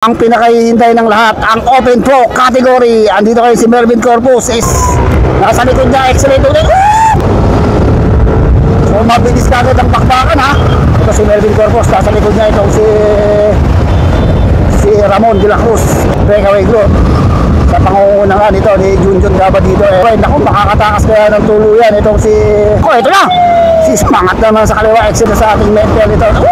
Ang pinakahihintay ng lahat, ang Open Pro category. Andito kayo si Melvin Corpus is nasa likod niya, excellent ulit. So mabilis ka agad ang bakbakan ha. Ito si Melvin Corpus, nasa likod niya itong si Ramon de la Cruz, breakaway group. Sa pangungunahan ito ni Junjun Gaba dito. Naku, makakatakas kaya ng tuluyan itong si... ito na! Si Spangat naman sa kaliwa, excellent sa ating mental ito.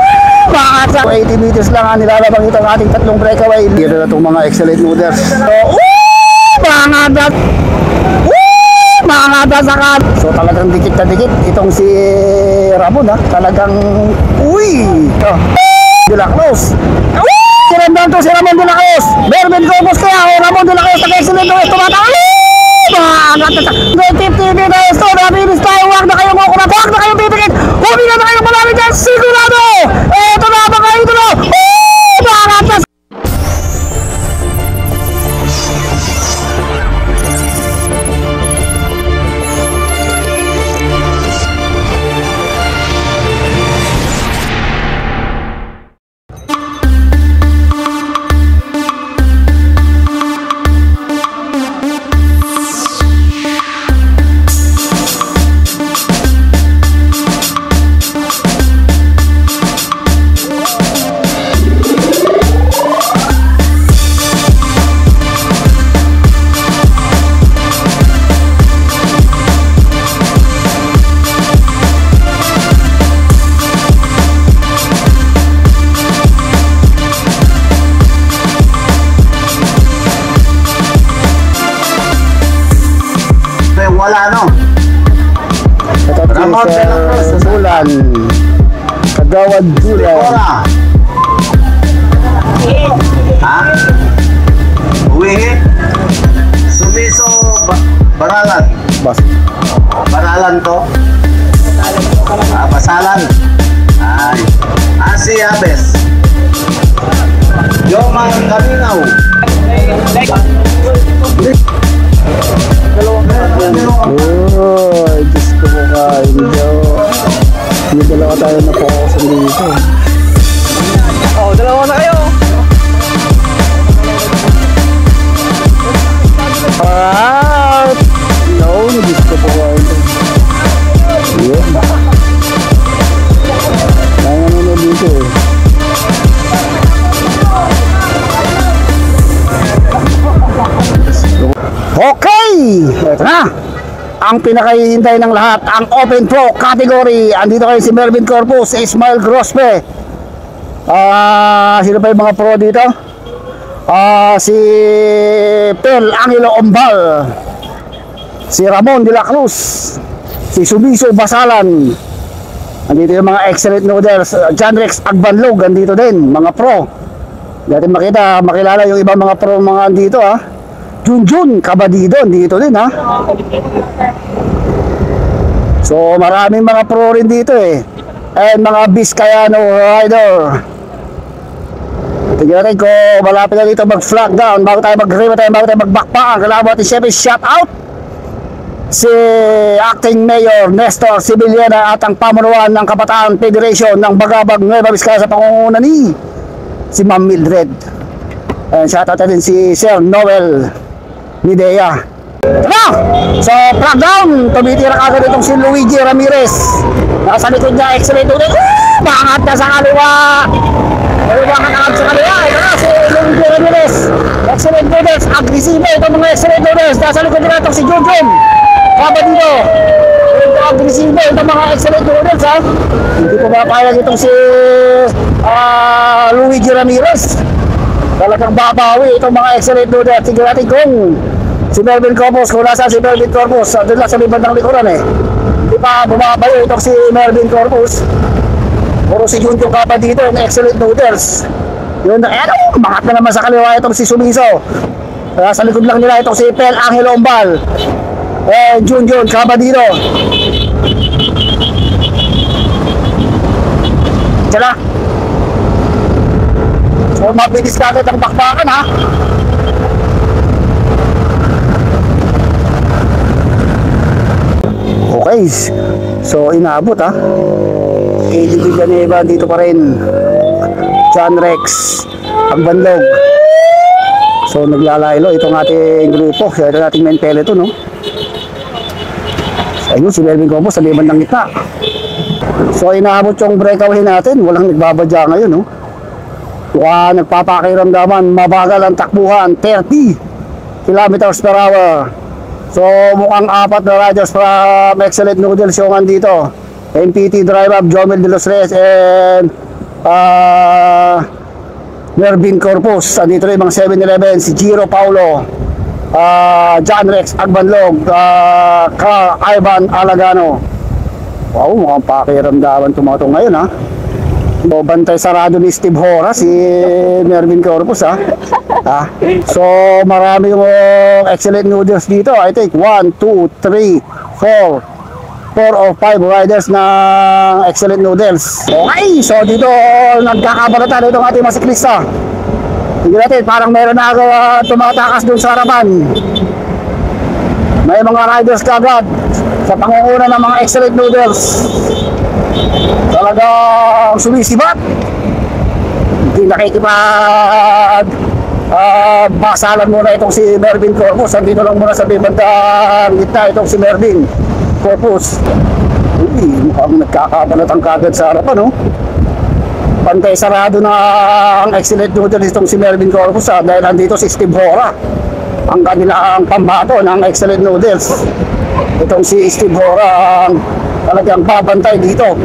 Bakit sa 80 meters lang ang nilalabang itong ating tatlong breakaway. Dito na itong mga excellent loaders. Mga dasakan. So talagang dikit na dikit itong si Ramon ha. Talagang de la Cruz. Tirandang to si Ramon de la Cruz. Melvin Corpus kaya Ramon de la Cruz excellent loaders. Tumatawag. Mga 50 meters to. Nabilis tayo. Huwag na kayong kukulat. Huwag na kayong pipikit. Huwag na kayong malapit dyan. Sigurado. Ito na ba kayo ito na. Bakit na. Wala no. Ramon de la Cruz Sulan. Kagawad Dulan. Ha? Uwi. Sumiso Baralan. Baralan to. Basalan. Ay. Asi Abes. Yomang Kaminaw. Diyos ko po ka, hindi dalawa tayo na focusan dito. Dalawa na kayo. Alright. Diyos ko po ka. Yun. Kaya nga dito eh. Okay! Ito na! Ang pinakahihintay ng lahat, ang Open Pro category. Andito kayo si Melvin Corpus, Ismael Grospe. Sino pa yung mga pro dito? Si Pel Angelo Ombal, si Ramon de la Cruz, si Sumiso Basalan. Andito yung mga excellent noodles. John Rex Agbanlog, andito din, mga pro. Dati makilala yung ibang mga pro mga andito ha. Junjun Kabadido dito din ha. So maraming mga pro rin dito eh. And mga Vizcayano rider. Tignan natin kung malapit na dito mag flag down bago tayo mag-backpack. Kailangan mo natin siyempre shout out si Acting Mayor Nestor Sibiliana at ang pamunuan ng Kabataan Federation ng Bagabag Nueva Vizcaya sa pangunguna ni si Ma'am Mildred. And shout out natin si Sir Noel Midea. Tara! So, flag down. Tumitira agad itong si Luigi Ramirez. Nasa likod niya, excellent ulit. Bangat na sa kaliwa. Bangat sa kaliwa. Ito na, si Luigi Ramirez. Excellent noodles. Agresibo itong mga excellent noodles. Nasa likod nila itong si Junjun Kabadido. Ito agresibo itong mga excellent noodles ha. Hindi ko mapayag itong si Luigi Ramirez. Talagang babawi itong mga excellent noodles. Tignan natin kung si Melvin Corpus, kung nasa si Melvin Corpus, doon lang sa libandang likuran eh. Hindi pa bumabayo itong si Melvin Corpus. Puro si Junjun Gaba dito, yung excellent noodles. Yun na, bangat na naman sa kaliwa itong si Sumiso. Sa likod lang nila itong si Pel Angelo Ombal. Junjun Gaba dito. Tala. So mabilis ka agad ang bakbakan ha. Okay, so inaabot ha. KDB Villanueva dito pa rin. John Rex Agbanlog. So naglalaylo itong ating grupo. Ito nating main peloton, no? Ayun, si Melvin Campos sa bandang gitna. So inaabot yung breakaway natin. Walang nagbabadya ngayon, no? Nagpapakiramdaman, mabagal ang takbuhan, 30 kilometers per hour. So mukhang apat na riders from Excellent Noodles yung andito. MPT driver Jomel de los Reyes and Mervin Corpus. Andito rin mga 7-Eleven, si Giro Paulo, John Rex Agbanlog, Carl Ivan Alagano. Wow, mukhang pakiramdaman tumatong ngayon, ha. So, bantay sarado ni Steve Hora, si Mervin Corpus, ha. So marami yung Excellent Noodles dito. I think 1, 2, 3, 4 or 5 riders ng Excellent Noodles. Okay, so dito nagkakabalatan itong ating mga siklista. Tingnan natin, parang meron na tumatakas dun sa harapan. May mga riders kagad sa pangunguna ng mga Excellent Noodles. Talagang sumisibat. Hindi nakikipag basalan muna itong si Mervin Corpus. Andito lang muna sa bibandang gitna itong si Mervin Corpus. Uy, mukhang nagkakabalatang kagad sa harapan, no? Pantay sarado na ang Excellent Noodles itong si Mervin Corpus, dahil andito si Steve Hora, ang kanilang pambato ng Excellent Noodles. Itong si Steve Hora ang talagang babantay dito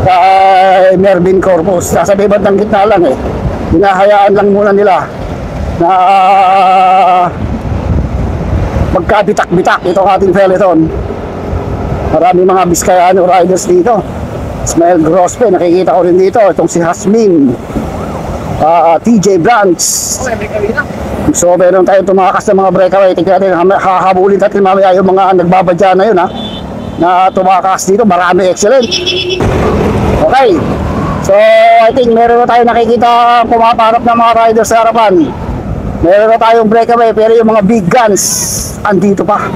kay Mervin Corpus. Nasa bibandang gitna lang, eh. Hinahayaan lang muna nila na magkabitak-bitak itong ating peloton. Marami mga Biskayano riders dito. Ismael Grospe, nakikita ko rin dito. Itong si Hasmin, TJ Branch. So meron tayong tumakas ng mga breakaway. Tingnan natin, hahabulin natin mamaya yung mga nagbabadya na yun, ha, na tumakas dito. Marami Excellent. Okay, so I think meron na tayo nakikita pumaparap ng mga riders sa harapan. Meron na tayong breakaway, pero yung mga big guns andito pa.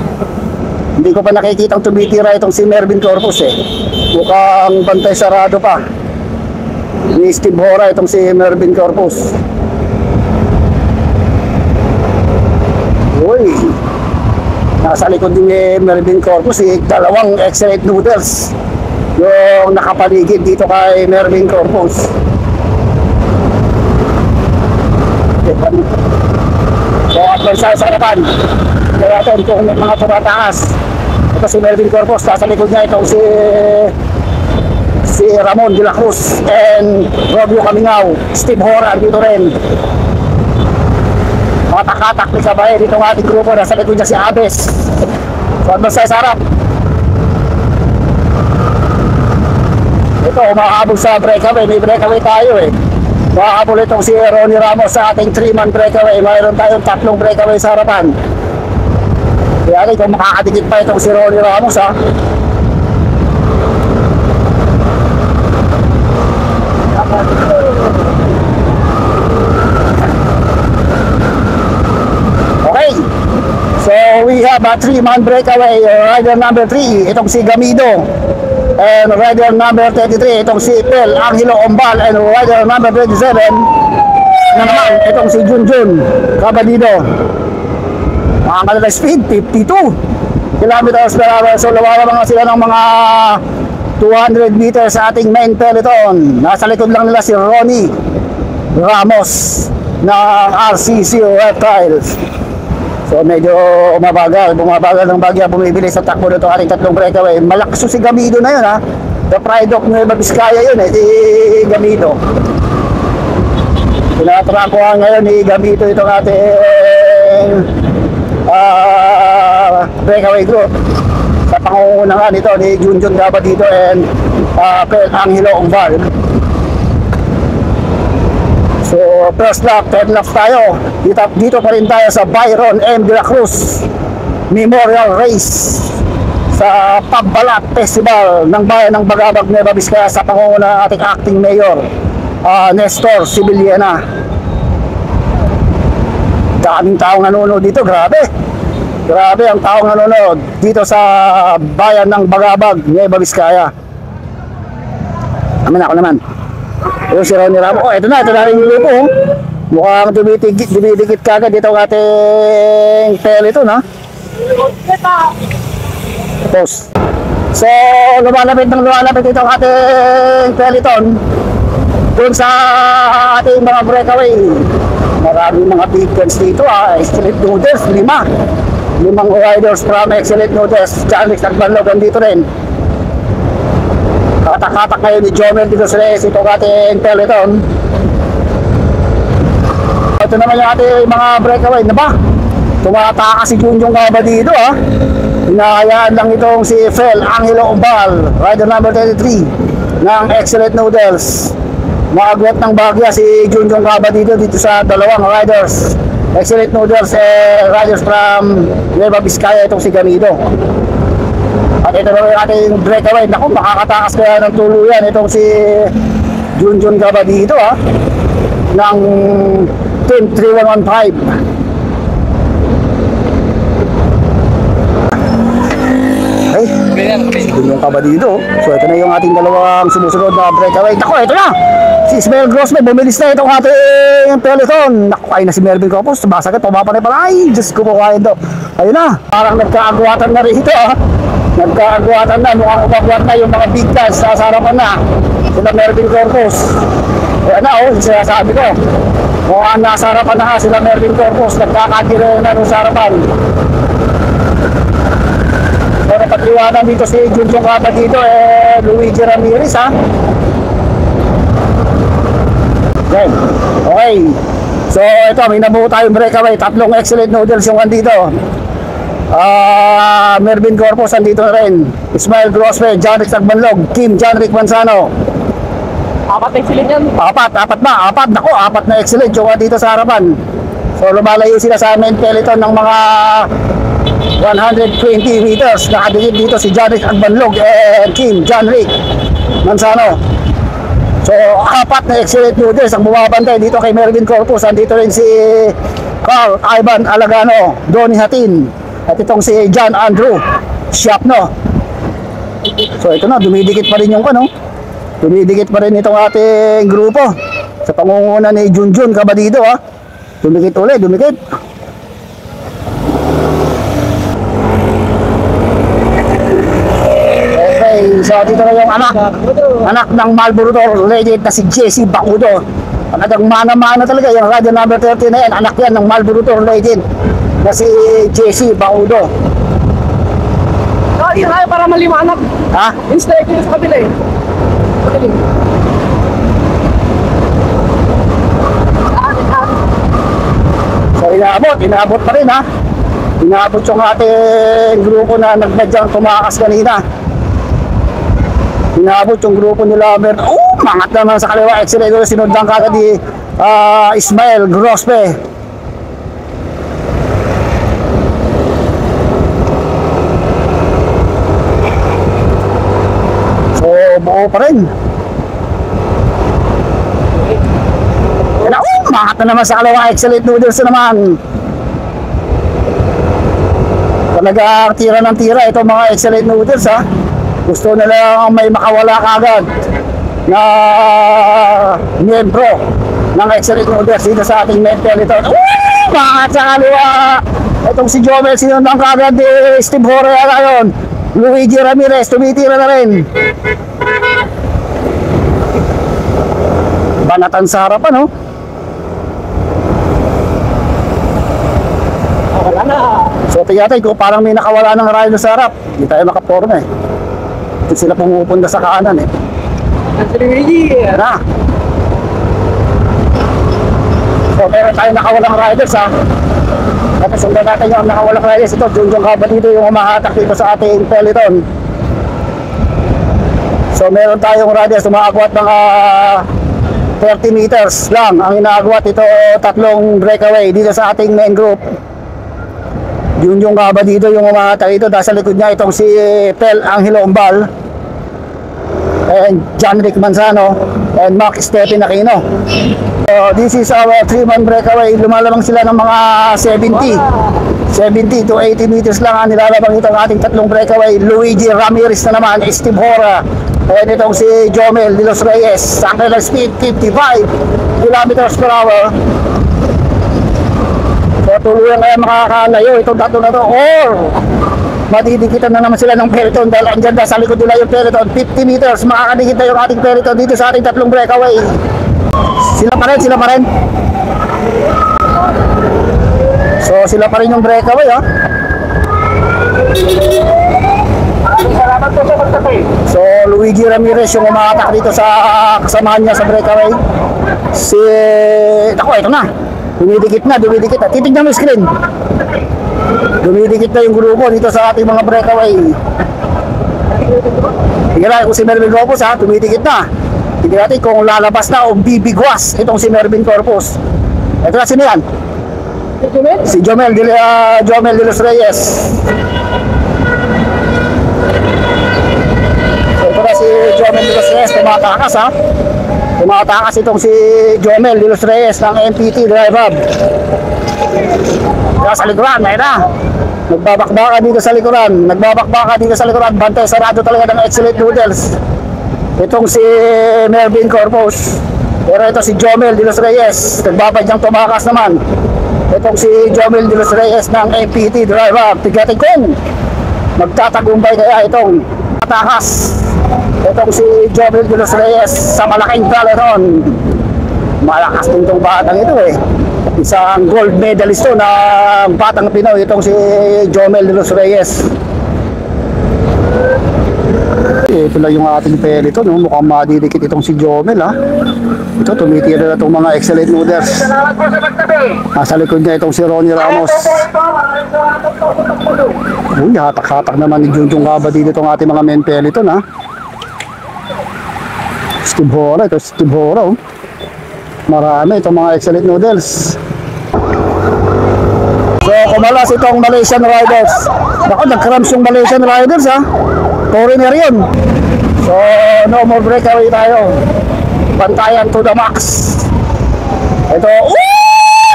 Hindi ko pa nakikitang tumitira itong si Mervin Corpus, eh. Mukhang bantay sarado pa ni Steve Hora itong si Mervin Corpus. Uy, nasa likod din ni Mervin Corpus, eh, dalawang Excellent Noodles yung nakapaligid dito kay Mervin Corpus. So at sa harapan, kaya ito kung mga tumatakas. Ito si Mervin Corpus, nasa likod niya itong si Ramon de la Cruz and Robio Camingao. Steve Hora dito rin. Mga takatak ni Kabay dito ng ating grupo. Nasa likod niya si Abes. So at sa harap, ito umahabol sa breakaway. May breakaway tayo, eh. Umahabol itong si Ronnie Ramos sa ating 3-man breakaway. Mayroon tayong 3 breakaway sa harapan. Kaya rin kung makakadikit pa itong si Ronnie Ramos, ha. Okay, so we have a 3-man breakaway. Rider number 3, itong si Gamido. And rider number 33, itong si Pel Angelo Ombal. And rider number 27 na naman, itong si Junjun Cabalido. Mga kanila speed, 52 kilometers per hour. So lumabang sila ng mga 200 meters sa ating main peloton. Nasa likod lang nila si Ronnie Ramos na RCC Reptiles. So medyo bumabagal ng bagya, bumibili sa takbo nito ating 3 breakaway. Malakso si Gamido na yun, ha. The pride of Nueva Vizcaya yun, eh, si Gamido. Tinatrakuhan ngayon ni Gamido itong ating breakaway group sa pangungunahan nito ni Junjun Gabadito and Pel Angelo Ombal. So first lap, 10 laps tayo. Dito pa rin tayo sa Byron M. de la Cruz Memorial Race sa Pagbalat Festival ng Bayan ng Bagabag, Nueva Vizcaya, sa pangunguna ng ating acting mayor Nestor Sibiliana. Daming taong nanonood dito, grabe ang taong nanonood dito sa Bayan ng Bagabag, Nueva Vizcaya. Ako naman. Yung si Ronnie Ramos. Oh, ito na rin yung grupo. Mukhang dumidikit kagad dito ang ating Peloton, ha? Tapos. So, lumalapit dito ang ating Peloton. Doon sa ating mga breakaway. Maraming mga big guns dito, ha? Excellent Noodles, 5. 5 riders from Excellent Noodles. Janrix at Banlogan dito rin. Katak-katak ngayon ni Jomel dito sa race. Ito ang ating Peloton. Ito naman yung ating mga breakaway na ba? Tumatakas si Junjong Gaba dito, ha? Hinahayaan lang itong si Fel Angelo Umbal, rider number 33 ng Excellent Noodles. Maagwat ng bagya si Junjong Gaba dito sa dalawang riders. Excellent Noodles, riders from Nueva Vizcaya, itong si Gamido. At ito naman yung ating breakaway. Naku, makakatakas kaya ng tuluyan itong si Junjong Gaba dito, ha? Ng Team 3115. Ay, Junjong Gaba dito. So ito na yung ating dalawang sumusunod na breakaway. Naku, ito na! Si Ismael Grossman, bumilis na itong ating Peloton. Naku, ayun na si Melvin Corpus. Sumasagad, pumapanay pala. Ay, Diyos ko po kain daw. Ayun na, parang nagkaagwatan na rin ito, ha? Nagkaagwatan na, mukhang umagwat na yung mga big guys sa harapan na. Sila Melvin Corpus. Ayan na, oh, sinasabi ko. Mukhang nasa harapan na sila Melvin Corpus. Nagkakatira na sa harapan. Pero pagliwanan dito si Junjong Gaba dito, Luigi Ramirez, ha? Okay. Okay. So ito, may nabuo tayong breakaway. Tatlong Excellent Noodles yung andito. Mervin Corpus andito na rin. Ismael Grossman, Janrick Tagbanlog, Kim Janrick Manzano. Apat excellent yan. Apat na excellent yung dito sa harapan. So lumalayo sila sa main peloton ng mga 120 meters. Nakadikit dito si Janrick Tagbanlog and Kim Janrick Manzano. So, 4 na Excellent Noodles ang bumabantay dito kay Mervin Corpus. Andito rin si Carl Ivan Alagano, Donnie Hatin, at itong si John Andrew Siapno. So, ito na, dumidikit pa rin yung dumidikit pa rin itong ating grupo sa pangunguna ni Junjun Gabadido, ha. Dumikit ulit, dumikit. So dito na yung anak ng Marlboro legend na si Jesse Bacudo. Talagang mana-mana talaga yung rider number 30 na yan. Anak yan ng Marlboro legend na si Jesse Bacudo. Kaya tayo para maliwanag. Ha? Instead ko sa kabila, So inaabot pa rin, ha. Inaabot yung ating grupo na nagbadyang tumakas kanina. Inaabot yung grupo nila. Mangat naman sa kaliwa. Excellent. Sinundan kagad ni Ismael Grospe. So buo pa rin. Mangat na naman sa kaliwa. Excellent Noodles naman. Talaga tira ng tira itong mga Excellent Noodles, ha. Gusto na lang may makawala kagad na miyembro ng Excellent Noodles dito sa ating main peloton. Mangat sa kaliwa. Itong si Jomel, sinundan kagad ni Steve Horea ngayon. Luigi Ramirez, tumitira na rin. Banatan sa harapan, oh. wala na. So tingnan ko parang may nakawala ng rider sa harap. Hindi tayo makaporma, eh. Hindi sila pumupunta sa kanan, eh. Na. So meron tayo nakawalang riders, ha. At sundan natin yung nakawalang riders. Ito, Junjong Gaba dito yung umahatak dito sa ating peloton. So meron tayong riders umaagwat ng 30 meters lang ang inaagwat. Ito, tatlong breakaway dito sa ating main group. Junjong Gaba dito yung umahatak dito. Dahil sa likod niya itong si Fel Angelo Umbal and John Rick Manzano and Mark Stephen Aquino. So this is our 3-man breakaway. Lumalabang sila ng mga 70 to 80 meters lang ang nilalabang itong ating tatlong breakaway. Luigi Ramirez na naman, Steve Hora And itong si Jomel de los Reyes, sa kanilang speed 55 kilometers per hour. So tuluyan kaya makakalayo itong tatlo na to, or madidikitan na naman sila ng peloton dahil andyan na sa likod nila yung peloton. 50 meters makakadikit na yung ating peloton dito sa ating tatlong breakaway. Sila pa rin. So sila pa rin yung breakaway, ha. Salamat po sa pagtatay. So Luigi Ramirez yung umatak dito sa kasamahan niya sa breakaway. Si ito na. Dumidikit na. Titignan mo yung screen. Dumidikit na yung grupo dito sa ating mga breakaway. Tingnan natin kung si Mervin Corpus, ha, dumidikit na. Tingnan natin kung lalabas na o bibigwas itong si Mervin Corpus. Ito na, sino yan? Si Jomel de los Reyes. So ito na si Jomel de los Reyes, tumatakas, ha. Tumatakas itong si Jomel de los Reyes ng MPT Drive Hub. Kaya sa likuran, ayun na. Nagbabakbaka dito sa likuran. Bantay sarado talaga ng Excellent Noodles. Itong si Mervin Corpus. Pero ito si Jomel de los Reyes. Nagbabadyang tumakas naman. Itong si Jomel de los Reyes ng MPT Drive Hub. Tigatin kung magtatagumpay kaya itong atakas. Itong si Jomel de los Reyes sa malaking peloton. Malakas din itong batang ito, eh. Isang gold medalist to ng batang Pinoy, itong si Jomel de los Reyes. Ito lang yung ating peloton, no? Mukhang madidikit itong si Jomel, ha. Ito, tumitira na itong mga Excellent Noodles. Salamat po sa pagtatay. Nasa likod niya itong si Ronnie Ramos. Uy, hatak-hatak naman ni Junjun Gaba dito itong ating mga men peloton, ha. Steve Hora, ito Steve Hora, oh. Marami itong mga Excellent Noodles. So kumalas itong Malaysian Riders. Bako, nag-cramps yung Malaysian Riders, ha. Foreigner yun. So no more breakaway tayo. Bantayan to the max. Ito,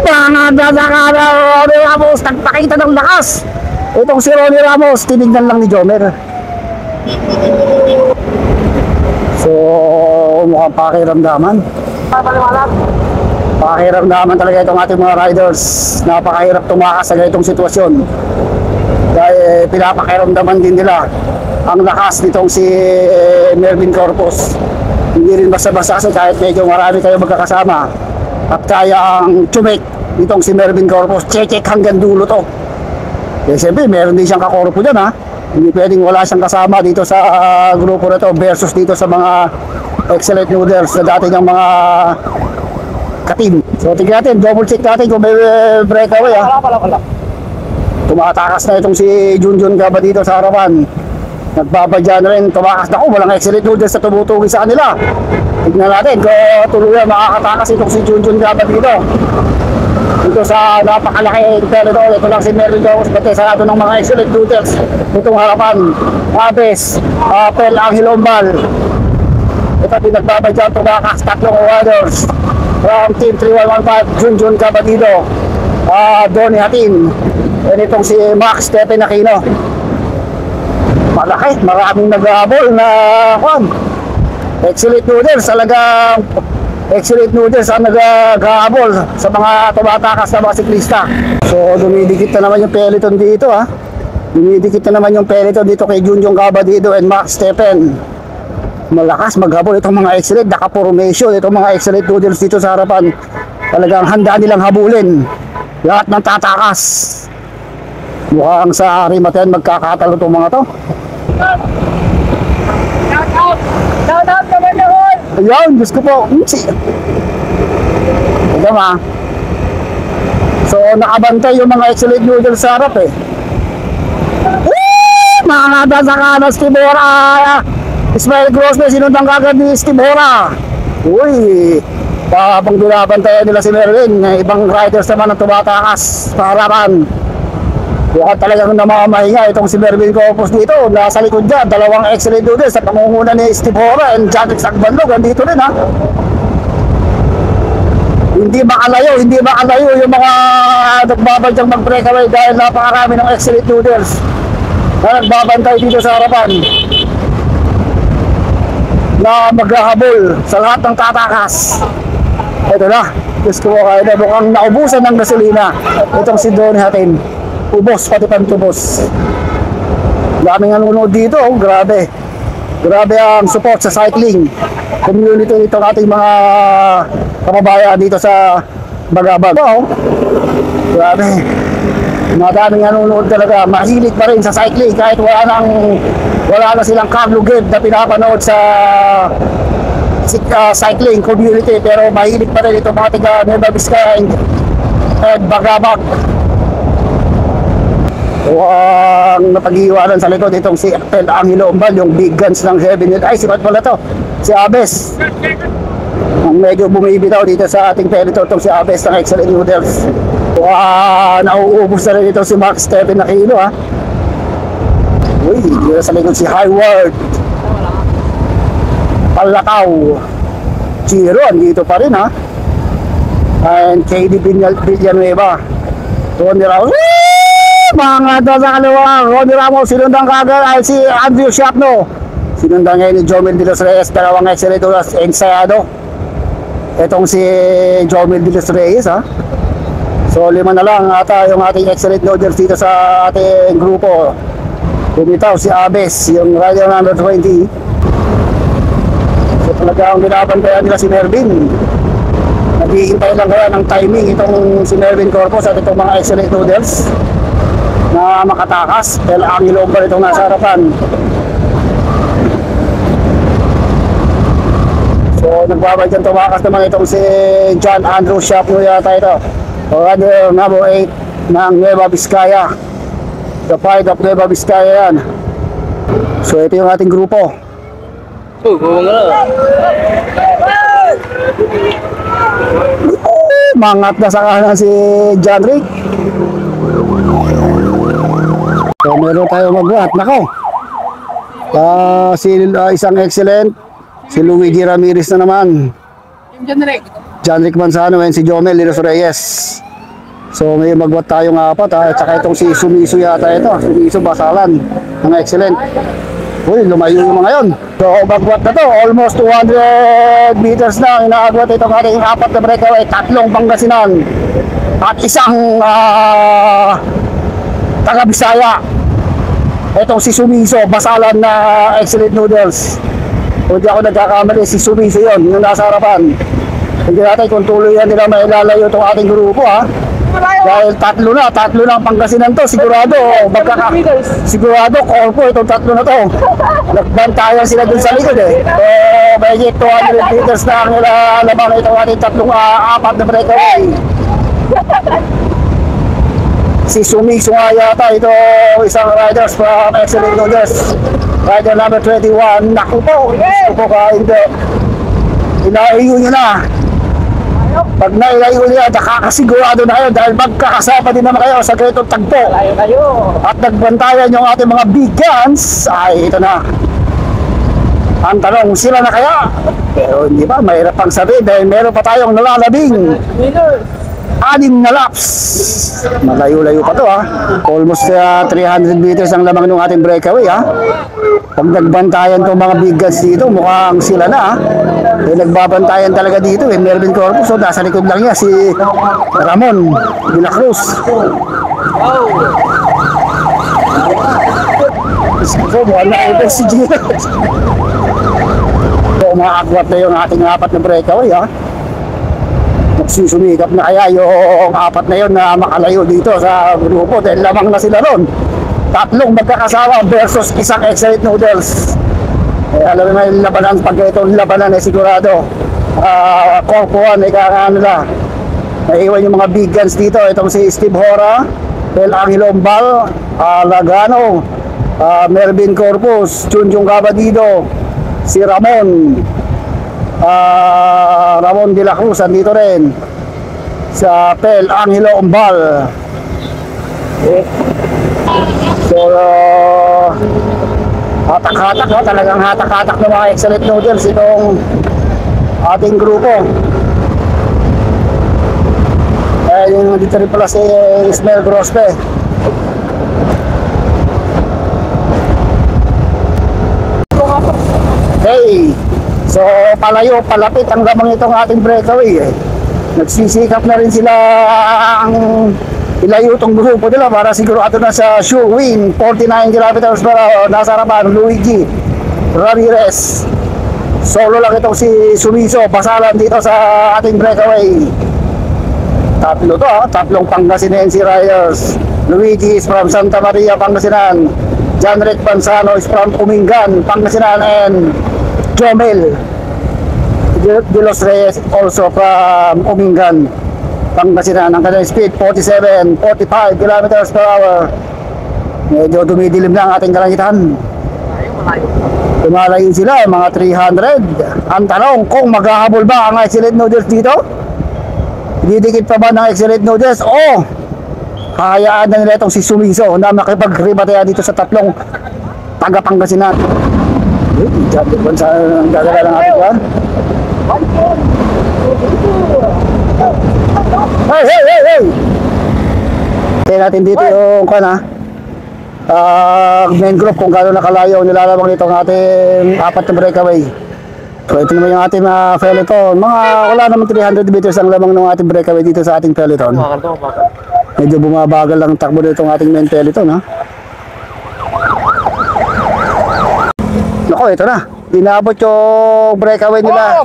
mga dadakara Ronnie Ramos, nagpakita ng lakas. Itong si Ronnie Ramos, tinignan lang ni Jomer. So mukhang pakiramdaman. Pakiramdaman talaga itong ating mga riders. Napakahirap tumakas sa ganitong sitwasyon. Dahil pinapakiramdaman din nila ang lakas nitong si Mervin Corpus. Hindi rin basta-basta kasi kahit medyo marami kayo magkakasama at kaya ang tsumik nitong si Mervin Corpus. Check hanggang dulo to. Kaya siyempre meron din siyang kakorpo dyan, ha. Hindi pwedeng wala siyang kasama dito sa grupo na to versus dito sa mga Excellent Noodles na dati niyang mga ka-team. So tignan natin, double check natin kung may breakaway, ha. Wala. Tumatakas na itong si Junjun Gaba dito sa harapan. Nagbabadya na rin, tumakas na ko, walang Excellent Noodles na tumutugi sa kanila. Tignan natin kung tuluyan makakatakas itong si Junjun Gaba dito. Dito sa napakalaki peloton, ito lang si Mervin Corpus, pati sarado ng mga Excellent Noodles. Itong harapan, Abes, Pel Anghilombal. Ito pinagbabadya, tumakas, tatlong riders from Team 3115, Junjun Cabatido, Donnie Hatin, and itong si Max Tepe Aquino. Malaki, maraming nag-aabol na Excellent Noodles, talagang Excellent Noodles ang nag-aabol sa mga tumatakas na mga siklista. So dumidikit na naman yung peloton dito, ha. Dumidikit na naman yung peloton dito kay Junjun Cabatido and Max Tepen. Malakas maghabol itong mga Excellent, naka-formation itong mga Excellent Noodles dito sa harapan. Talagang handa nilang habulin lahat ng tatakas. Mukhang sa Rimaten magkakatalo itong mga to. Shout out naman doon. Ayun, Diyos ko po. Ito, ma. So nakabantay yung mga Excellent Noodles sa harap, eh. Mga nada sa kanas, Tibora. Ismael Grossman, sinundang kagad ni Steve Hora. Uy, habang binabantayan nila si Mervin, ibang riders naman ang tumatakas sa harapan. Mukhang talagang namamahinga itong si Mervin Corpus dito. Nasa likod dyan, dalawang Excellent Noodles sa pangunguna ni Steve Hora and Jadrick Sagbanlog. Andito rin, ha. Hindi makalayo yung mga nagbabadyang mag-breakaway dahil napakarami ng Excellent Noodles na nagbabantay dito sa harapan. na maghahabol sa lahat ng tatakas. Ito na, Diyos ko kayo na mukhang naubusan ng gasolina. Itong si Donnie natin, ubos, pati pantubos. Daming nanonood dito, oh, grabe. Grabe ang support sa cycling community nitong ating mga kababayan dito sa Bagabag. Oh, grabe. Madaming nanonood talaga, mahilig pa rin sa cycling kahit wala na silang cargo game na pinapanood sa cycling community, pero mahilig pa rin itong mga tiga Nueva Vizcaya and Bagabag. So, ang napag-iwanan sa likod itong si El Angelo Umbal, yung big guns ng Heaven Hill. Ay, sipat pala to, si Abes. Ang medyo bumibitaw dito sa ating territory itong si Abes ng Excellent Noodles. So, nauubos na rin ito si Mark Stephen na kilo, ha. Uy, dito sa likod si Highward Palataw. Giro, andito pa rin, ha. And KD Villanueva. Tony Ramos. Mga ito sa kaliwa, Ronnie Ramos, sinundang kagad ay si Andrew Shapno. Sinundang ngayon ni Jomel de los Reyes, dalawang excellent ensayado. Itong si Jomel de los Reyes, ha. So 5 na lang ata yung ating excellent noodles dito sa ating grupo. Bumitaw si Abes, yung rider number 20. So talagang binabantayan nila si Mervin. Naghihintay lang kaya ng timing itong si Mervin Corpus at itong mga excellent noodles na makatakas. El Angelo Umbal itong nasa harapan. So nagbabay dyan tumakas naman itong si John Andrew Shapno yata ito, rider number 8 ng Nueva Vizcaya. The Pride of Nueva Vizcaya yan. So ito yung ating grupo. Mangat na sa kanan si John Rick. So meron tayo mag-what. Nako, isang excellent, si Luigi Ramirez na naman, John Rick Manzano and si Jomel de los Reyes. So may mag-what tayong 4, ha. At saka itong si Sumiso yata ito, Sumiso Basalan ng excellent. Uy, lumayo yung mga yun. So mag-what na to, almost 200 meters na inaagwat itong ating 4 na breakaway, 3 Pangasinan at isang taga Bisaya. Itong si Sumiso Basalan na excellent noodles. Kung di ako nagkakamali, si Sumiso yun, yung nasa harapan. Hindi natin kung tuloy yan nila mailalayo itong ating grupo, ha. Dahil 3 na ang Pangasinan to, sigurado sigurado Corpo itong 3 na to. Nagbantayan sila dun sa likod, eh. So may 200 meters na ang nilalaman itong ating 4 na breakaway. Si Sumiso nga yata ito, isang riders from Excellent Noodles, rider number 21. Naku po, gusto po ka, hindi inaiyo nyo na. Pag nailayo niya, nakakasigurado na kayo dahil magkakasama din naman kayo sa ganitong tagpo. At nagbantayan yung ating mga big guns. Ay, ito na. Ang tanong, sila na kaya? Pero hindi ba, mahirap pang sabihin dahil meron pa tayong nalalabing 6 na laps. Malayo-layo pa to, ha. Almost 300 meters ang lamang ng ating breakaway, ha. Pag nagbantayan itong mga big guns dito, mukhang sila na, ha. Eh, nagbabantayan talaga dito, eh. Melvin Corpus, so nasa likod lang niya si Ramon de la Cruz. So mukhang na si Gino. So umaagwat na yung ating 4 na breakaway, ha. Magsusumikap na kaya yung 4 na yun na makalayo dito sa grupo dahil lamang na sila ron. 3 magkakasama versus isang excellent noodles. Eh, alam mo may labanan, pag itong labanan ay sigurado Corpoan ay kakaano na. Naiwan yung mga big guns dito. Itong si Steve Hora, El Angelo Umbal, Lagano, Mervin Corpus, Junjung Gabadido, si Ramon de la Cruz andito rin sa Pel Angelo Umbal. So hatak-hatak, no? Talagang hatak-hatak ng mga excellent noodles itong ating grupo. Yung dito rin pala si Ismael Grospe. Okay, So palayo, palapit ang lamang itong ating breakaway eh. Nagsisikap na rin sila ang ilayo itong grupo nila para sigurado na sa sure win. 49 kilometers per hour. Nasa harapan, Luigi Ramirez. Solo lang itong si Sumiso. Basalan dito sa ating breakaway. Tatlo to ha. Tatlong Pangasinense Riders. Luigi is from Santa Maria, Pangasinan. John Rick Panzano is from Umingan, Pangasinan. And Jomel De Los Reyes also from Umingan, Pangasinan. Ang kanyang speed 47, 45 kilometers per hour. Medyo dumidilim na ang ating kalangitan. Tumalayin sila mga 300. Ang tanong kung maghahabol ba ang Excellent Noodles dito? Didikit pa ba ng Excellent Noodles o hayaan na nila itong si Sumiso na makipag-ribataya dito sa tatlong taga Pangasinan? Diyan din sa gagala ng ating kan. Hey! Kaya natin dito yung kan main group kung gano'n nakalayo nilalabang nito ang ating apat na breakaway. So ito naman yung ating peloton. Wala naman 300 meters ang lamang ng ating breakaway dito sa ating peloton. Medyo bumabagal lang takbo nito ang ating main peloton ha. Nako, ito na. Inabot yung breakaway nila,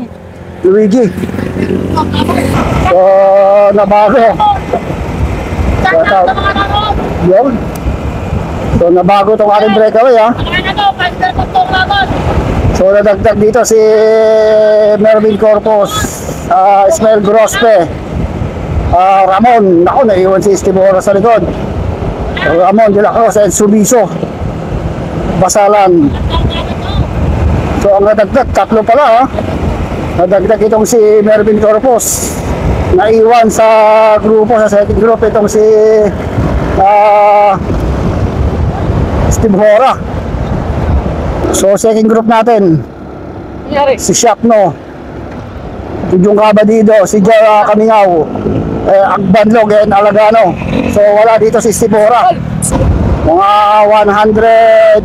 Luigi. So, nabago. Yun. So, nabago itong ating breakaway, ha. So, nadagdag dito si Mervin Corpus, Ismael Grospe, Ramon. Naku, naiwan si Steve Ora sa likod. Ramon de la Cruz and Sumiso. Basalan. So ang nadagdag, tatlo pala ha. Nadagdag itong si Mervin Corpus. Naiwan sa grupo, sa second group itong si Steve Hora. So second group natin, si Shapno, Tujong Cabadido, si Jara Kamingaw, Agbanlog and Alagano. So wala dito si Steve Hora. Mga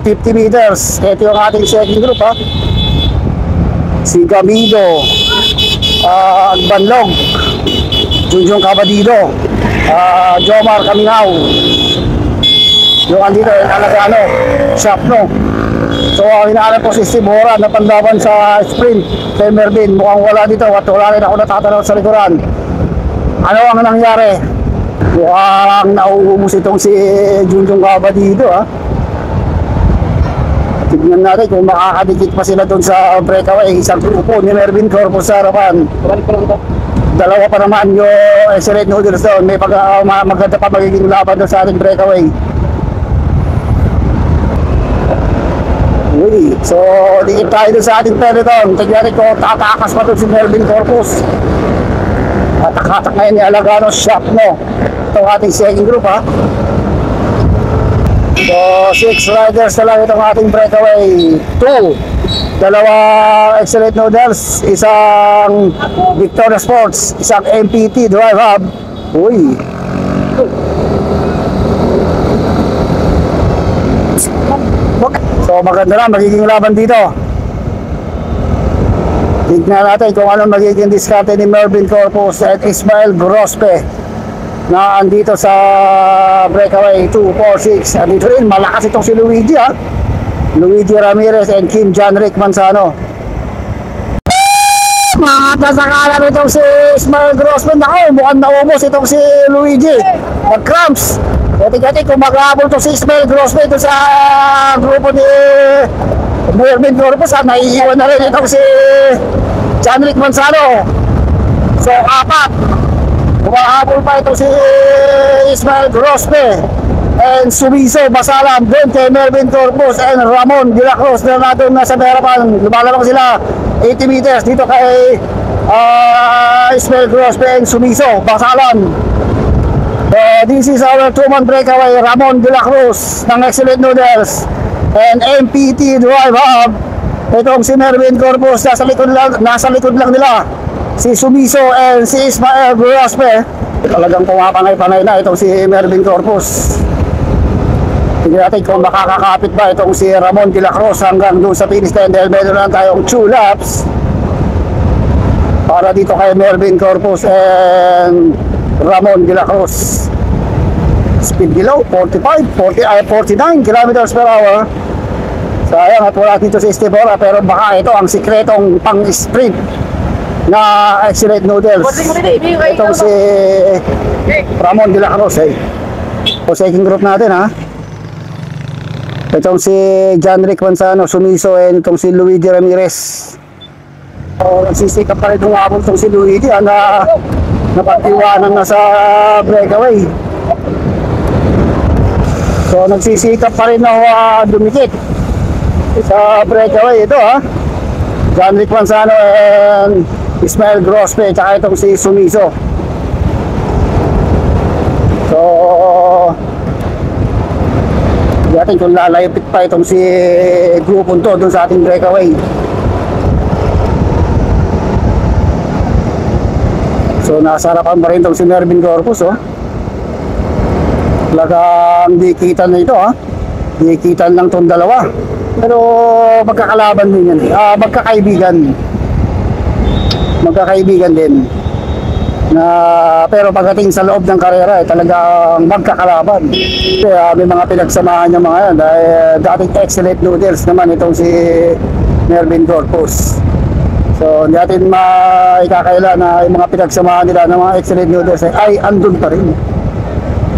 150 meters. Ito yung ating second group ha. Si Gamido, Agbanlog, Junjong Cabadido, Jomar Kamingaw. Yung andito yung Alagano, Shapno. So hinahanap ko si Steve Hora na panlaban sa sprint kay Mervin. Mukhang wala dito at wala rin ako natatanaw sa likuran. Ano ang nangyari? Mukhang nauubos itong si Junjong Cabadido ha. Tignan natin kung makakadikit pa sila doon sa breakaway. Isang grupo ni Mervin Corpus sa harapan. Dalawa pa naman yung Excellent Noodles doon. May maganda pa magiging laban doon sa ating breakaway. So, dikit tayo doon sa ating peloton. Tignan natin kung tatakas pa doon si Mervin Corpus. At nakatak ngayon ni Alagano Shapno. Ito ang ating second group ha. So 6 riders na lang itong ating breakaway. 2 dalawang Excellent Noodles, isang Victoria Sports, isang MPT Drive Hub. Uy, so maganda na magiging laban dito. Tignan natin kung ano magiging diskarte ni Mervin Corpus at Ismael Grospe na andito sa breakaway 2, 4, 6. Andito rin, malakas itong si Luigi ha. Luigi Ramirez and Kim John Rick Manzano. Matasakalan itong si Ismael Grospe. Ako, mukhang naubos itong si Luigi. Nag-cramps. Kati-kati kung mag-aabol itong si Ismael Grospe ito sa grupo ni Mervin Corpus ha. Naiiwan na rin itong si John Rick Manzano. So, 4. Kumahabol pa ito si Ismael Grospe and Sumiso Basalam doon kay Mervin Corpus and Ramon de la Cruz na doon nasa harapan. Lumalabang sila 80 meters dito kay Ismael Grospe and Sumiso Basalam. This is our 2-man breakaway. Ramon de la Cruz ng Excellent Noodles and MPT Drive Hub. Itong si Mervin Corpus nasa likod lang nila. Si Sumiso and si Ismael Grospe. Talagang pumapanay-panay na itong si Mervin Corpus. Tingnan natin kung makakakapit ba itong si Ramon de la Cruz hanggang doon sa finish line dahil meron lang tayong 2 laps. para dito kay Mervin Corpus and Ramon de la Cruz. Speed below 49 kilometers per hour. Sayang at wala dito si Estevora, pero baka ito ang sikretong pang-sprint na Excellent Noodles. Itong si Ramon de la Cruz o second group natin ha. Itong si John Rick Manzano, Sumiso, and itong si Luigi Ramirez. Nagsisikap pa rin umabot itong si Luigi na napatiwanan na sa breakaway. So nagsisikap pa rin na dumikit sa breakaway ito ha. John Rick Manzano and Ismael Grospe, tsaka itong si Sumiso. So natin kung lalayapit pa itong si grupong to dun sa ating breakaway. So nasa harapan pa rin itong si Mervin Corpus talagang dikitan na ito dikitan lang itong dalawa, pero magkakalaban din yan, magkakaibigan din na, pero pagdating sa loob ng karera talagang magkakalaban. Kaya may mga pinagsamahan ng mga yan dahil dating Excellent Noodles naman itong si Mervin Corpus. So hindi natin maikakaila na yung mga pinagsamahan nila ng mga Excellent Noodles ay andun pa rin.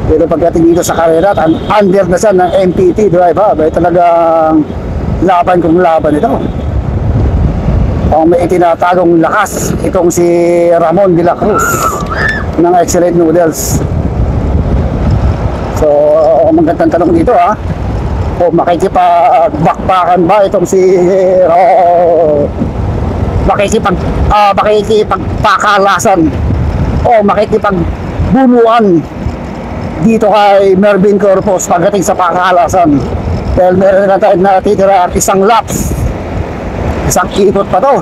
Pero pagdating dito sa karera, under na siya ng MPT drive dahil talagang laban kung laban ito. Ang may itinatagong lakas itong si Ramon de la Cruz ng Excellent Noodles. So magandang tanong dito o makikipagbakbakan ba itong si makikipagpakalasan o makikipagbunuan dito kay Mervin Corpus pagdating sa pakalasan. Dahil meron na tayo natitira at isang laps, isang ikot pa to.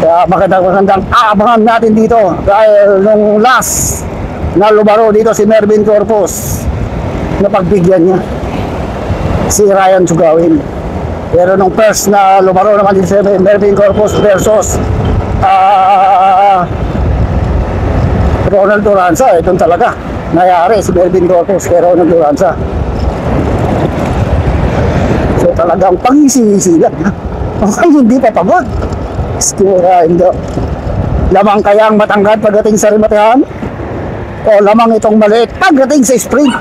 Kaya magandang abangan natin dito dahil nung last na lumaro dito si Mervin Corpus, napagbigyan niya si Ryan Sugawin. Pero nung first na lumaro naman dito si Mervin Corpus versus Ronald Duranza, ito talaga nangyari si Mervin Corpus kay Ronald Duranza. So talagang pangisi-isi lang okay, hindi pa pagod. Hindi lamang kaya ang matangkad pagdating sa rimatehan o lamang itong maliit pagdating sa sprint.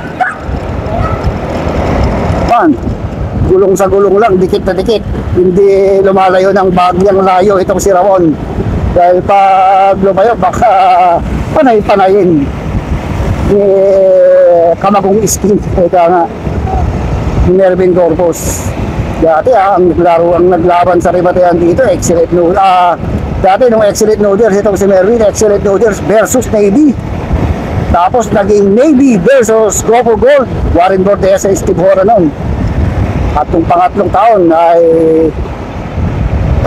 Gulong sa gulong lang, dikit na dikit, hindi lumalayo ng bagyang layo itong si Ramon. Dahil pag lumayo baka panay-panayin kamagong skin nga ni Mervin Corpus. Dati ang naglaban sa ribatehan dito Excellent Noodles. Dati nung Excellent Noodles itong si Mervin, Excellent Noodles versus Navy. Tapos naging Navy versus Grupo Gold, Warren Bordesa, Steve Hora noon. At yung pangatlong taon ay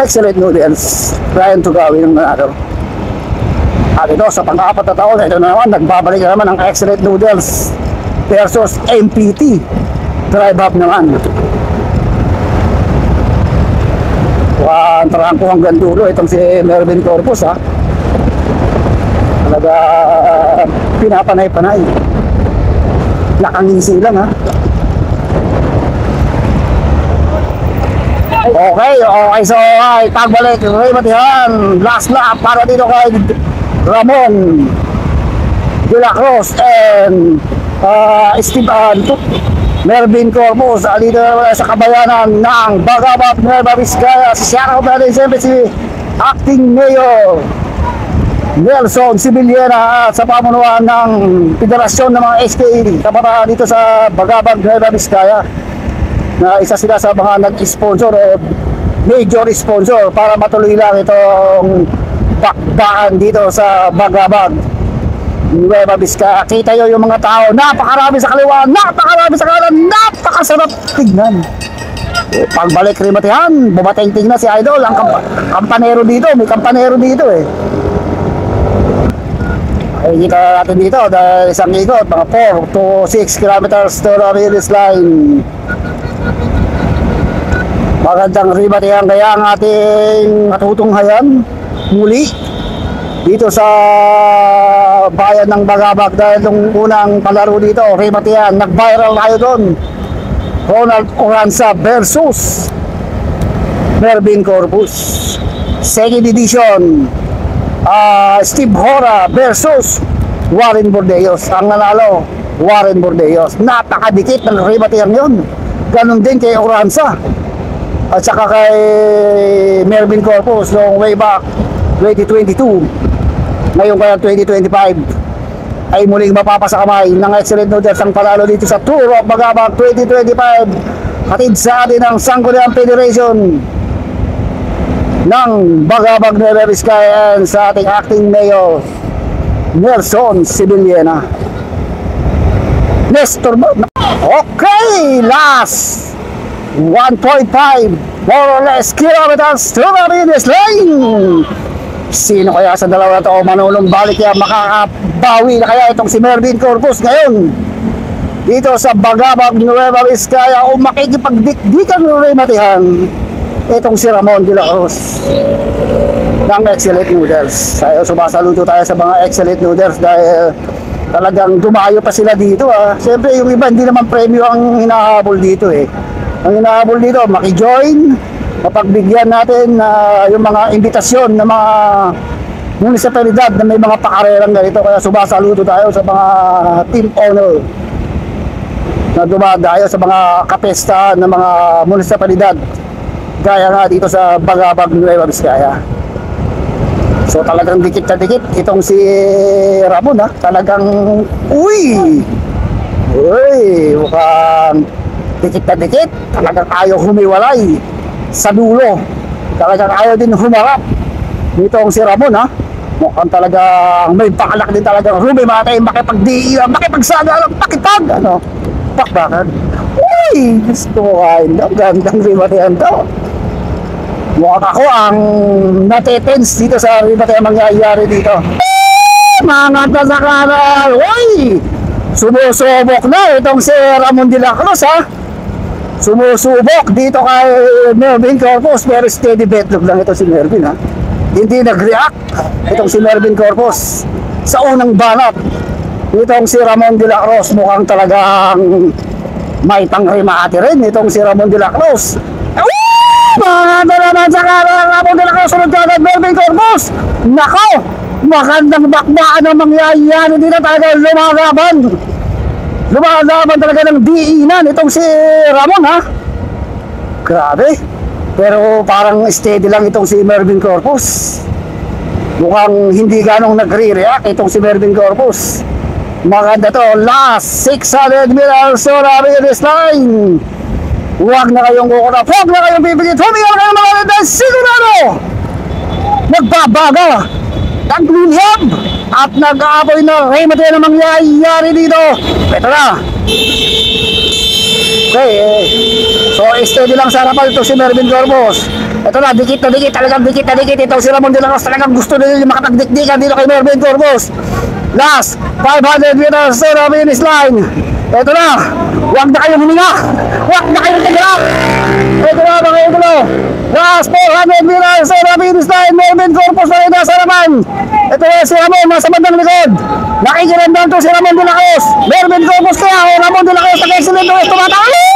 Excellent Noodles, Ryan Tugawi ng nanalo. At ito sa pang-apat na taon, ito na naman, nagbabalik na naman ang Excellent Noodles versus MPT Drive Up naman. Antaraan ko hanggang dulo itong si Mervin Corpus talaga pinapanay-panay, nakangisi lang Okay, so pagbalik Matihan, last lap para dito kay Ramon de la Cruz and Mervin Corpus dito sa kabayanan ng Bagabat, Nueva Vizcaya. Siya ako natin siyempre si Acting Mayor Nelson Sibiliera sa pamunuan ng Federasyon ng mga SKE kabataan dito sa Bagabat, Nueva Vizcaya, na isa sila sa mga nag-sponsor o major sponsor para matuloy lang itong bakbakan dito sa Bagabat, Nueva Vizcaya. Kita nyo yung mga tao, napakarami sa kaliwa, napakarami sa kanan, napakasarap tignan. Pagbalik Rimatihan, bumating-ting na si Idol, ang kampanero dito, may kampanero dito Ay, kita natin dito dahil isang ikot, mga 4 to 6 kilometers to the finish line. Magandang ribatihan kaya ang ating matutunghayan muli dito sa bayan ng Bagabag dahil nung unang palaro dito, ribatihan, nag-viral tayo doon. Ronald Oranza versus Mervin Corpus. Second edition, Steve Hora versus Warren Bordeos. Ang nanalo, Warren Bordeos. Napakadikit ng ribatihan yun. Ganon din kay Oranza at saka kay Mervin Corpus noong way back 2022. Ngayon kaya 2025 ay muling mapapasa kamay ng Excellent Noodles ang panalo dito sa Tour of Bagabag 2025, hatid sa atin ng Sangguniang Federation ng Bagabag Nueva Vizcaya and sa ating acting mayor Nelson Sibiliana. Nestor, okay, last 1.5 more or less kilometers to the finish line. Sino kaya sa dalawa na ito manulong balik kaya makakabawi na kaya itong si Mervin Corpus ngayon dito sa Bagabag Nueva Vizcaya o makikipagdikdikan ng rematihan itong si Ramon de la Cruz ng Excellent Noodles. Tayo sumasaludo tayo sa mga Excellent Noodles dahil talagang dumayo pa sila dito. Siyempre yung iba hindi naman premyo ang hinahabol dito eh. Ang hinahabol dito, maki-join, mapagbigyan natin yung mga imbitasyon ng mga munisipalidad na may mga pakarerang ganito. Kaya sumasaludo tayo sa mga team owner na dumadayo sa mga kapestahan ng mga munisipalidad gaya nga dito sa Bagabag Nueva Vizcaya. So talagang dikit na dikit itong si Ramon talagang mukhang dikit na dikit, talagang ayaw humiwalay sa dulo, talagang ayaw din humarap nitong si Ramon mukhang talagang may pakalak din talagang rumimatay, makipagdiiwan, makipagsagalang, makipag pakbakan. Gusto ko kain daw, gandang ribatihan to. Mukhang ako ang natetense dito sa ribatihan mangyayari dito. Mga tasakaral, sumusubok na itong si Ramon de la Cruz sumusubok dito kay Mervin Corpus, pero steady betlog lang ito si Mervin hindi nag-react itong si Mervin Corpus sa unang banat. Itong si Ramon de la Cruz mukhang talagang may pangrimati rin itong si Ramon de la Cruz. Mga dalaman sa karan, Ramon de la Cruz sunod ka Mervin Corpus. Nako, magandang bakbaan ang mangyayari dito, talaga lumalaban talaga ng diinan itong si Ramon grabe, pero parang steady lang itong si Mervin Corpus. Mukhang hindi ganong nagre-react itong si Mervin Corpus. Maganda to, last 600 meters so finish line. Huwag na kayong kukunap, huwag na kayong bibigit, huminga na kayong mga dahil sigurado nagbabaga, naglulihab at nag-aapoy na remate na mangyayari dito. Ito na. Okay, so steady lang sa harapan ito si Mervin Corpus. Ito na, dikit na dikit, talagang dikit na dikit ito si Ramon de la Cruz. Talagang gusto nila yung makapagdikdikan dito kay Mervin Corpus. Last 500 meters to the finish line. Ito na, huwag na kayong huminga, huwag na kayong tigalak. Ito na mga idolo, last 400 meters to the finish line. Mervin Corpus na rin nasa harapan. Ito na si Ramon nasa bandang likod, nakikiramdam to si Ramon de la Cruz. Mervin Corpus kaya o Ramon de la Cruz nag-excellent o tumatawin.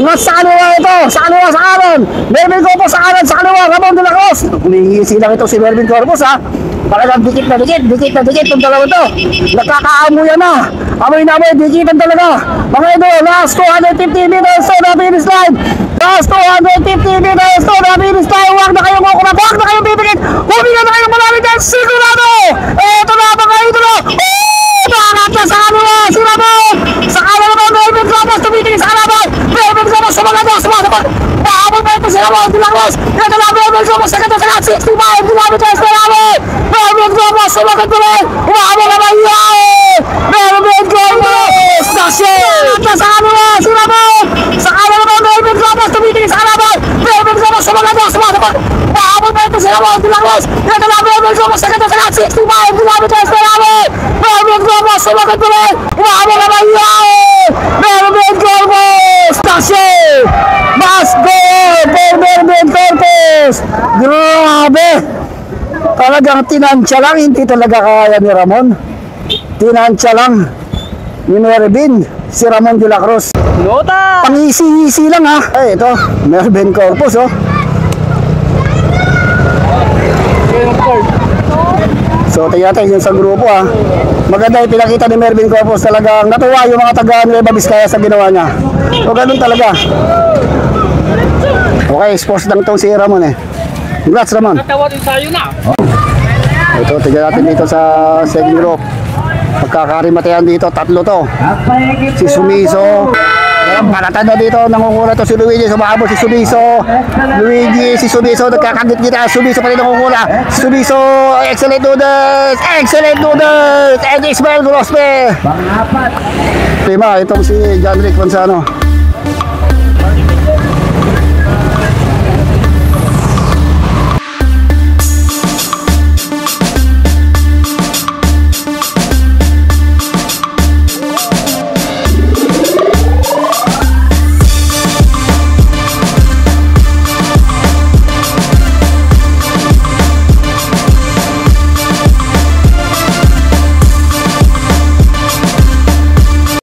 Nasa kaliwa ito, sa kaliwa sa kanan. Mervin Corpus sa kanan, sa kaliwa Ramon de la Cruz. Humihisi lang ito si Mervin Corpus talagang dikit na dikit itong dalawa ito. Nagkakaamuyan na, amoy na amoy, dikitan talaga. Mga ito, last 250 meters to the finish line. Last 250 meters to the finish line. Huwag na kayong kukunap, huwag na kayong bibigit, huminga na kayong malapit dyan, sigurado. Ito na mga ito. Bakit na sa kanila, si Ramon. Sa kanila naman, Mervin Corpus, tumitingin sa kalaban. Mervin Corpus, sumagat. Pahabol pa ito si Ramon de la Cruz. Ito na, Mervin Corpus, sa kata sa 65 kilometers per hour. Mervin Corpus, sumagat pa rin. Umahabol na mangyayari. Mervin Corpus, sa kanila, si Ramon. Sa kanila naman, Mervin Corpus, tumitingin sa kalaban. Mervin Corpus, sumagat. Pahabol pa ito si Ramon de la Cruz. Ito na, Mervin Corpus, sa kata sa 65 kilometers per hour. Mervin Corpus, sumagat pa rin. Umahabol na mangyayari. Mervin Corpus, mas talagang tinansya lang, hindi talaga kaya ni Ramon. Tinansya lang ni Mervin, si Ramon de la Cruz. Nota! Pangisi-isi lang ha. Ay, ito, Mervin Corpus oh. So, tingnan natin yung sa grupo ha. Maganda yung pinakita ni Mervin Corpus. Talagang natuwa yung mga taga Nueva Vizcaya sa ginawa niya. So, ganun talaga. Okay, sports lang itong si Ramon eh. Congrats Ramon. Natawa din tayo na. Ito, tingnan natin dito sa second group. Pagkakarimatehan dito, tatlo to. Si Sumiso. Palatan na dito, nangungula to si Luigi. Sumabot si Sumiso. Luigi, si Sumiso, nagkakagit kita. Sumiso pa rin nangungula. Sumiso, excellent noodles! Excellent noodles! And Ismael Grospe. Prima, itong si John Rick Manzano.